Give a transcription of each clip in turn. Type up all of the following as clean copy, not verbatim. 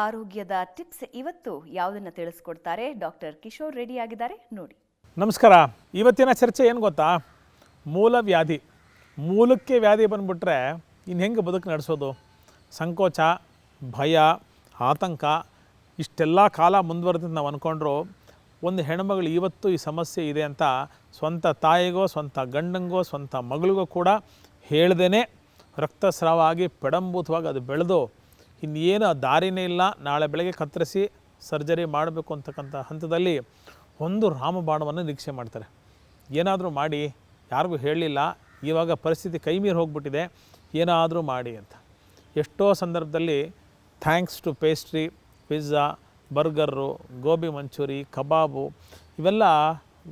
ಆರೋಗ್ಯದ ಟಿಪ್ಸ್ ಇವತ್ತು ಯಾವುದನ್ನು ತಿಳಿಸ್ಕೊಡ್ತಾರೆ ಡಾಕ್ಟರ್ ಕಿಶೋರ್ ರೆಡ್ಡಿ ಆಗಿದ್ದಾರೆ ನೋಡಿ. ನಮಸ್ಕಾರ. ಇವತ್ತಿನ ಚರ್ಚೆ ಏನು ಗೊತ್ತಾ, ಮೂಲವ್ಯಾಧಿ. ಮೂಲಕ್ಕೆ ವ್ಯಾಧಿ ಬಂದುಬಿಟ್ರೆ ಇನ್ನು ಹೆಂಗೆ ಬದುಕು ನಡೆಸೋದು? ಸಂಕೋಚ, ಭಯ, ಆತಂಕ ಇಷ್ಟೆಲ್ಲ ಕಾಲ ಮುಂದುವರೆದಂತ ನಾವು ಅಂದ್ಕೊಂಡ್ರು ಒಂದು ಹೆಣ್ಮಗಳು ಇವತ್ತು ಈ ಸಮಸ್ಯೆ ಇದೆ ಅಂತ ಸ್ವಂತ ತಾಯಿಗೋ ಸ್ವಂತ ಗಂಡಂಗೋ ಸ್ವಂತ ಮಗಳಿಗೋ ಕೂಡ ಹೇಳ್ದೇ ರಕ್ತಸ್ರಾವ ಆಗಿ ಪೆಡಂಭೂತವಾಗಿ ಅದು ಬೆಳೆದು ಇನ್ನೇನು ದಾರಿನೇ ಇಲ್ಲ, ನಾಳೆ ಬೆಳಗ್ಗೆ ಕತ್ತರಿಸಿ ಸರ್ಜರಿ ಮಾಡಬೇಕು ಅಂತಕ್ಕಂಥ ಹಂತದಲ್ಲಿ ಒಂದು ರಾಮಬಾಣವನ್ನು ನಿರೀಕ್ಷೆ ಮಾಡ್ತಾರೆ. ಏನಾದರೂ ಮಾಡಿ, ಯಾರಿಗೂ ಹೇಳಲಿಲ್ಲ, ಇವಾಗ ಪರಿಸ್ಥಿತಿ ಕೈ ಮೀರಿ ಹೋಗ್ಬಿಟ್ಟಿದೆ, ಏನಾದರೂ ಮಾಡಿ ಅಂತ. ಎಷ್ಟೋ ಸಂದರ್ಭದಲ್ಲಿ thanks to pastry, pizza, burger, gobi manchurian, kebab ಇವೆಲ್ಲ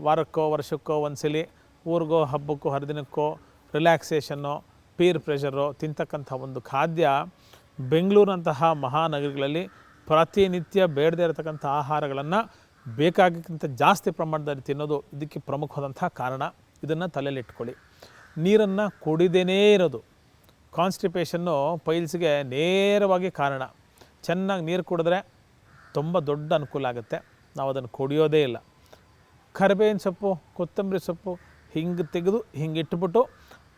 ವಾರಕ್ಕೋ ವರ್ಷಕ್ಕೋ ಒಂದ್ಸಲ ಊರಿಗೋ ಹಬ್ಬಕ್ಕೋ ಹರಿದಿನಕ್ಕೋ ರಿಲ್ಯಾಕ್ಸೇಷನ್ನು, ಪೀರ್ ಪ್ರೆಷರು ತಿಂತಕ್ಕಂಥ ಒಂದು ಖಾದ್ಯ ಬೆಂಗಳೂರಿನಂತಹ ಮಹಾನಗರಗಳಲ್ಲಿ ಪ್ರತಿನಿತ್ಯ ಬೇಡದೇ ಇರತಕ್ಕಂಥ ಆಹಾರಗಳನ್ನು ಬೇಕಾಗಿಕ್ಕಿಂತ ಜಾಸ್ತಿ ಪ್ರಮಾಣದಲ್ಲಿ ತಿನ್ನೋದು ಇದಕ್ಕೆ ಪ್ರಮುಖವಾದಂಥ ಕಾರಣ. ಇದನ್ನು ತಲೆಯಲ್ಲಿಟ್ಕೊಳ್ಳಿ. ನೀರನ್ನು ಕುಡಿದೇನೇ ಇರೋದು ಕಾನ್ಸ್ಟಿಪೇಷನ್ನು ಪೈಲ್ಸ್ಗೆ ನೇರವಾಗಿ ಕಾರಣ. ಚೆನ್ನಾಗಿ ನೀರು ಕುಡಿದ್ರೆ ತುಂಬ ದೊಡ್ಡ ಅನುಕೂಲ ಆಗುತ್ತೆ. ನಾವು ಅದನ್ನು ಕುಡಿಯೋದೇ ಇಲ್ಲ. ಕರಿಬೇವಿನ ಸೊಪ್ಪು, ಕೊತ್ತಂಬರಿ ಸೊಪ್ಪು ಹಿಂಗೆ ತೆಗೆದು ಹಿಂಗೆ ಇಟ್ಬಿಟ್ಟು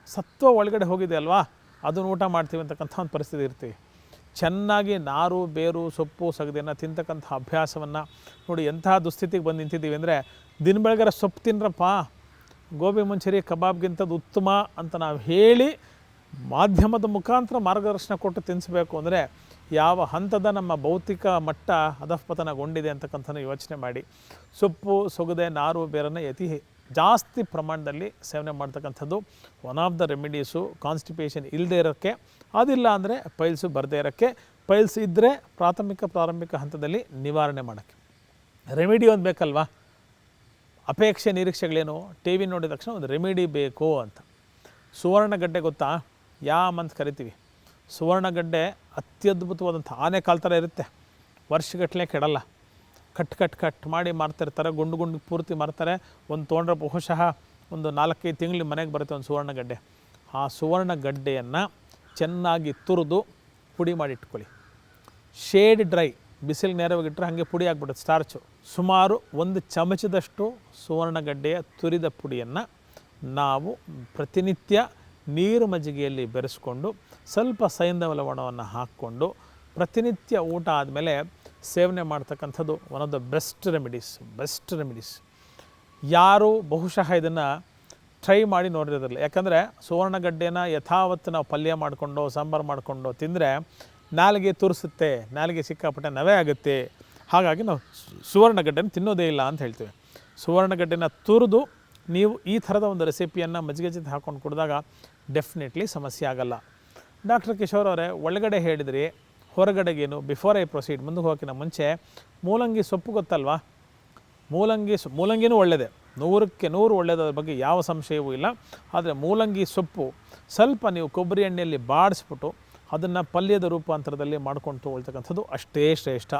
ಸತ್ವ ಒಳಗಡೆ ಹೋಗಿದೆ ಅಲ್ವಾ, ಅದನ್ನು ಊಟ ಮಾಡ್ತೀವಿ ಅಂತಕ್ಕಂಥ ಒಂದು ಪರಿಸ್ಥಿತಿ ಇರ್ತೀವಿ. ಚೆನ್ನಾಗಿ ನಾರು ಬೇರು ಸೊಪ್ಪು ಸಗದಿಯನ್ನು ತಿಂತಕ್ಕಂಥ ಅಭ್ಯಾಸವನ್ನು ನೋಡಿ ಎಂತಹ ದುಸ್ಥಿತಿಗೆ ಬಂದು ನಿಂತಿದ್ದೀವಿ ಅಂದರೆ, ದಿನ ಬೆಳಗಾರ ಸೊಪ್ಪು ತಿನ್ರಪ್ಪ, ಗೋಬಿ ಮಂಚೂರಿ ಕಬಾಬ್ಗಿಂಥದ್ದು ಉತ್ತಮ ಅಂತ ನಾವು ಹೇಳಿ ಮಾಧ್ಯಮದ ಮುಖಾಂತರ ಮಾರ್ಗದರ್ಶನ ಕೊಟ್ಟು ತಿನ್ನಿಸ್ಬೇಕು ಅಂದರೆ ಯಾವ ಹಂತದ ನಮ್ಮ ಭೌತಿಕ ಮಟ್ಟ ಅಧಃಪತನಗೊಂಡಿದೆ ಅಂತಕ್ಕಂಥ ಯೋಚನೆ ಮಾಡಿ. ಸೊಪ್ಪು ಸೊಗದೆ ನಾರು ಬೇರನ್ನು ಅತಿ ಜಾಸ್ತಿ ಪ್ರಮಾಣದಲ್ಲಿ ಸೇವನೆ ಮಾಡ್ತಕ್ಕಂಥದ್ದು one of the remedies constipation ಇಲ್ಲದೆ ಇರೋಕ್ಕೆ. ಅದಿಲ್ಲ ಅಂದರೆ ಪೈಲ್ಸು ಬರದೇ ಇರೋಕ್ಕೆ. ಪೈಲ್ಸ್ ಇದ್ದರೆ ಪ್ರಾರಂಭಿಕ ಹಂತದಲ್ಲಿ ನಿವಾರಣೆ ಮಾಡೋಕ್ಕೆ ರೆಮಿಡಿ ಒಂದು ಬೇಕಲ್ವಾ. ಅಪೇಕ್ಷೆ ನಿರೀಕ್ಷೆಗಳೇನು? ಟಿ ವಿ ನೋಡಿದ ತಕ್ಷಣ ಒಂದು ರೆಮಿಡಿ ಬೇಕು ಅಂತ. ಸುವರ್ಣಗಡ್ಡೆ ಗೊತ್ತಾ? ಯಾಮ್ ಅಂತ ಕರಿತೀವಿ. ಸುವರ್ಣಗಡ್ಡೆ ಅತ್ಯದ್ಭುತವಾದಂಥ ಆನೆ ಕಾಲು ಥರ ಇರುತ್ತೆ. ವರ್ಷಗಟ್ಟಲೆ ಕೆಡಲ್ಲ. ಕಟ್ ಮಾಡಿ ಮಾರ್ತಿರ್ತಾರೆ, ಗುಂಡು ಪೂರ್ತಿ ಮಾರ್ತಾರೆ. ಒಂದು ತೊಗೊಂಡ್ರೆ ಬಹುಶಃ ಒಂದು 4-5 ತಿಂಗಳು ಮನೆಗೆ ಬರುತ್ತೆ ಒಂದು ಸುವರ್ಣಗಡ್ಡೆ. ಆ ಸುವರ್ಣಗಡ್ಡೆಯನ್ನು ಚೆನ್ನಾಗಿ ತುರಿದು ಪುಡಿ ಮಾಡಿ ಇಟ್ಕೊಳ್ಳಿ. ಶೇಡ್ ಡ್ರೈ, ಬಿಸಿಲಿಗೆ ನೇರವಾಗಿಟ್ಟರೆ ಹಾಗೆ ಪುಡಿ ಆಗಿಬಿಡುತ್ತೆ ಸ್ಟಾರ್ಚು. ಸುಮಾರು 1 ಚಮಚದಷ್ಟು ಸುವರ್ಣಗಡ್ಡೆಯ ತುರಿದ ಪುಡಿಯನ್ನು ನಾವು ಪ್ರತಿನಿತ್ಯ ನೀರು ಮಜ್ಜಿಗೆಯಲ್ಲಿ ಬೆರೆಸ್ಕೊಂಡು ಸ್ವಲ್ಪ ಸೈಂಧವ ಲವಣವನ್ನು ಹಾಕ್ಕೊಂಡು ಪ್ರತಿನಿತ್ಯ ಊಟ ಆದಮೇಲೆ ಸೇವನೆ ಮಾಡ್ತಕ್ಕಂಥದ್ದು one of the best remedies. ಯಾರು ಬಹುಶಃ ಇದನ್ನು ಟ್ರೈ ಮಾಡಿ ನೋಡಿರೋದಿಲ್ಲ. ಯಾಕಂದರೆ ಸುವರ್ಣಗಡ್ಡೆನ ಯಥಾವತ್ತು ನಾವು ಪಲ್ಯ ಮಾಡಿಕೊಂಡು ಸಾಂಬಾರು ಮಾಡಿಕೊಂಡು ತಿಂದರೆ ನಾಲಿಗೆ ತುರಿಸುತ್ತೆ, ನಾಲಿಗೆ ಸಿಕ್ಕಾಪಟ್ಟೆ ನವೆ ಆಗುತ್ತೆ. ಹಾಗಾಗಿ ನಾವು ಸುವರ್ಣಗಡ್ಡೆನ ತಿನ್ನೋದೇ ಇಲ್ಲ ಅಂತ ಹೇಳ್ತೀವಿ. ಸುವರ್ಣಗಡ್ಡೆನ ತುರಿದು ನೀವು ಈ ಥರದ ಒಂದು ರೆಸಿಪಿಯನ್ನು ಮಜ್ಜಿಗೆ ಜೊತೆ ಹಾಕ್ಕೊಂಡು ಕುಡಿದಾಗ ಡೆಫಿನೆಟ್ಲಿ ಸಮಸ್ಯೆ ಆಗಲ್ಲ. ಡಾಕ್ಟರ್ ಕಿಶೋರ್ ಅವರೇ, ಒಳಗಡೆ ಹೇಳಿದ್ರಿ, ಹೊರಗಡೆಗೇನು? ಬಿಫೋರ್ ಐ ಪ್ರೊಸೀಡ್, ಮುಂದಕ್ಕೆ ಹೋಗೋಕ್ಕಿಂತ ಮುಂಚೆ ಮೂಲಂಗಿ ಸೊಪ್ಪು ಗೊತ್ತಲ್ವಾ? ಮೂಲಂಗಿನೂ ಒಳ್ಳೆಯದೇ, 100ಕ್ಕೆ 100 ಒಳ್ಳೆಯದು, ಅದ್ರ ಬಗ್ಗೆ ಯಾವ ಸಂಶಯವೂ ಇಲ್ಲ. ಆದರೆ ಮೂಲಂಗಿ ಸೊಪ್ಪು ಸ್ವಲ್ಪ ನೀವು ಕೊಬ್ಬರಿ ಎಣ್ಣೆಯಲ್ಲಿ ಬಾಡಿಸ್ಬಿಟ್ಟು ಅದನ್ನು ಪಲ್ಯದ ರೂಪಾಂತರದಲ್ಲಿ ಮಾಡ್ಕೊಂಡು ತೊಗೊಳ್ತಕ್ಕಂಥದ್ದು ಅಷ್ಟೇ ಶ್ರೇಷ್ಠ.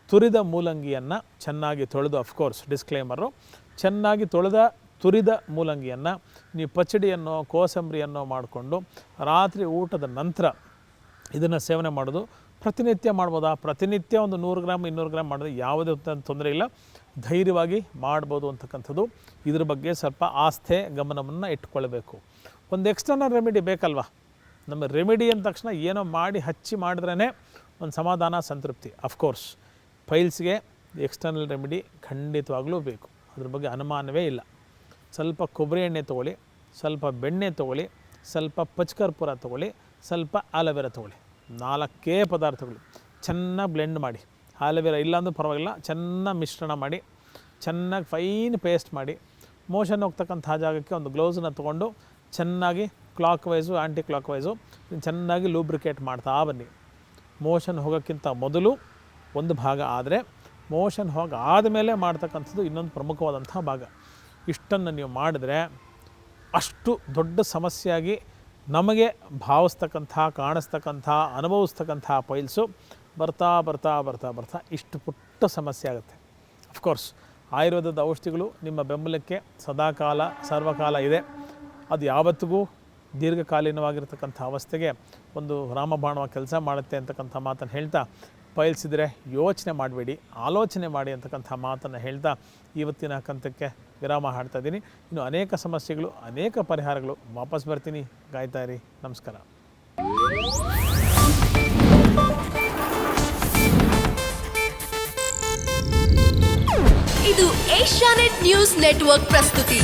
ತುರಿದ ಮೂಲಂಗಿಯನ್ನು ಚೆನ್ನಾಗಿ ತೊಳೆದು, ಅಫ್ಕೋರ್ಸ್ ಡಿಸ್ಕ್ಲೇಮರು, ಚೆನ್ನಾಗಿ ತುರಿದ ಮೂಲಂಗಿಯನ್ನು ನೀವು ಪಚಡಿಯನ್ನು ಕೋಸಂಬರಿಯನ್ನು ಮಾಡಿಕೊಂಡು ರಾತ್ರಿ ಊಟದ ನಂತರ ಇದನ್ನು ಸೇವನೆ ಮಾಡೋದು. ಪ್ರತಿನಿತ್ಯ ಮಾಡ್ಬೋದಾ? ಪ್ರತಿನಿತ್ಯ ಒಂದು 100 ಗ್ರಾಮ್ 200 ಗ್ರಾಮ್ ಮಾಡೋದು ಯಾವುದೇ ತೊಂದರೆ ಇಲ್ಲ, ಧೈರ್ಯವಾಗಿ ಮಾಡ್ಬೋದು ಅಂತಕ್ಕಂಥದ್ದು. ಇದ್ರ ಬಗ್ಗೆ ಸ್ವಲ್ಪ ಆಸ್ಥೆ ಗಮನವನ್ನು ಇಟ್ಕೊಳ್ಬೇಕು. ಒಂದು ಎಕ್ಸ್ಟರ್ನಲ್ ರೆಮಿಡಿ ಬೇಕಲ್ವ? ನಮ್ಮ ರೆಮಿಡಿ ಅಂದ ತಕ್ಷಣ ಏನೋ ಮಾಡಿ ಹಚ್ಚಿ ಮಾಡಿದ್ರೇ ಒಂದು ಸಮಾಧಾನ ಸಂತೃಪ್ತಿ. ಅಫ್ಕೋರ್ಸ್ ಪೈಲ್ಸ್ಗೆ ಎಕ್ಸ್ಟರ್ನಲ್ ರೆಮಿಡಿ ಖಂಡಿತವಾಗಲೂ ಬೇಕು, ಅದ್ರ ಬಗ್ಗೆ ಅನುಮಾನವೇ ಇಲ್ಲ. ಸ್ವಲ್ಪ ಕೊಬ್ಬರಿ ಎಣ್ಣೆ ತೊಗೊಳ್ಳಿ, ಸ್ವಲ್ಪ ಬೆಣ್ಣೆ ತೊಗೊಳ್ಳಿ, ಸ್ವಲ್ಪ ಪಚ್ಕರ್ಪೂರ ತೊಗೊಳ್ಳಿ, ಸ್ವಲ್ಪ ಆಲೋವೆರಾ ತೊಗೊಳ್ಳಿ. 4 ಪದಾರ್ಥಗಳು ಚೆನ್ನಾಗಿ ಬ್ಲೆಂಡ್ ಮಾಡಿ, ಆಲೋವೆರಾ ಇಲ್ಲಾಂದ್ರೂ ಪರವಾಗಿಲ್ಲ, ಚೆನ್ನಾಗಿ ಮಿಶ್ರಣ ಮಾಡಿ, ಚೆನ್ನಾಗಿ ಫೈನ್ ಪೇಸ್ಟ್ ಮಾಡಿ, ಮೋಷನ್ ಹೋಗ್ತಕ್ಕಂಥ ಜಾಗಕ್ಕೆ ಒಂದು ಗ್ಲೌಸನ್ನು ತೊಗೊಂಡು ಚೆನ್ನಾಗಿ ಕ್ಲಾಕ್ ವೈಸು ಆ್ಯಂಟಿ ಕ್ಲಾಕ್ ವೈಸು ಚೆನ್ನಾಗಿ ಲೂಬ್ರಿಕೇಟ್ ಮಾಡ್ತಾ ಬನ್ನಿ. ಮೋಷನ್ ಹೋಗೋಕ್ಕಿಂತ ಮೊದಲು ಒಂದು ಭಾಗ ಆದರೆ, ಮೋಷನ್ ಆದಮೇಲೆ ಮಾಡ್ತಕ್ಕಂಥದ್ದು ಇನ್ನೊಂದು ಪ್ರಮುಖವಾದಂಥ ಭಾಗ. ಇಷ್ಟನ್ನು ನೀವು ಮಾಡಿದ್ರೆ ಅಷ್ಟು ದೊಡ್ಡ ಸಮಸ್ಯೆಯಾಗಿ ನಮಗೆ ಭಾವಿಸ್ತಕ್ಕಂಥ, ಕಾಣಿಸ್ತಕ್ಕಂಥ, ಅನುಭವಿಸ್ತಕ್ಕಂಥ ಪೈಲ್ಸು ಬರ್ತಾ ಇಷ್ಟು ಪುಟ್ಟ ಸಮಸ್ಯೆ ಆಗುತ್ತೆ. ಅಫ್ಕೋರ್ಸ್ ಆಯುರ್ವೇದದ ಔಷಧಿಗಳು ನಿಮ್ಮ ಬೆಂಬಲಕ್ಕೆ ಸದಾಕಾಲ ಸರ್ವಕಾಲ ಇದೆ. ಅದು ಯಾವತ್ತಿಗೂ ದೀರ್ಘಕಾಲೀನವಾಗಿರ್ತಕ್ಕಂಥ ಅವಸ್ಥೆಗೆ ಒಂದು ರಾಮಬಾಣವಾಗಿ ಕೆಲಸ ಮಾಡುತ್ತೆ ಅಂತಕ್ಕಂಥ ಮಾತನ್ನು ಹೇಳ್ತಾ ಪೈಲ್ಸ್ ಇದ್ದರೆ ಯೋಚನೆ ಮಾಡಬೇಡಿ, ಆಲೋಚನೆ ಮಾಡಿ ಅಂತಕ್ಕಂಥ ಮಾತನ್ನು ಹೇಳ್ತಾ ಇವತ್ತಿನ ಕಂತಕ್ಕೆ ವಿರಾಮ ಹಾಡ್ತಾ ಇದ್ದೀನಿ. ಇನ್ನು ಅನೇಕ ಸಮಸ್ಯೆಗಳು, ಅನೇಕ ಪರಿಹಾರಗಳು ವಾಪಸ್ ಬರ್ತೀನಿ. ಕಾಯ್ತಾ ಇರಿ. ನಮಸ್ಕಾರ. ಇದು ಏಷ್ಯಾನೆಟ್ ನ್ಯೂಸ್ ನೆಟ್ವರ್ಕ್ ಪ್ರಸ್ತುತಿ.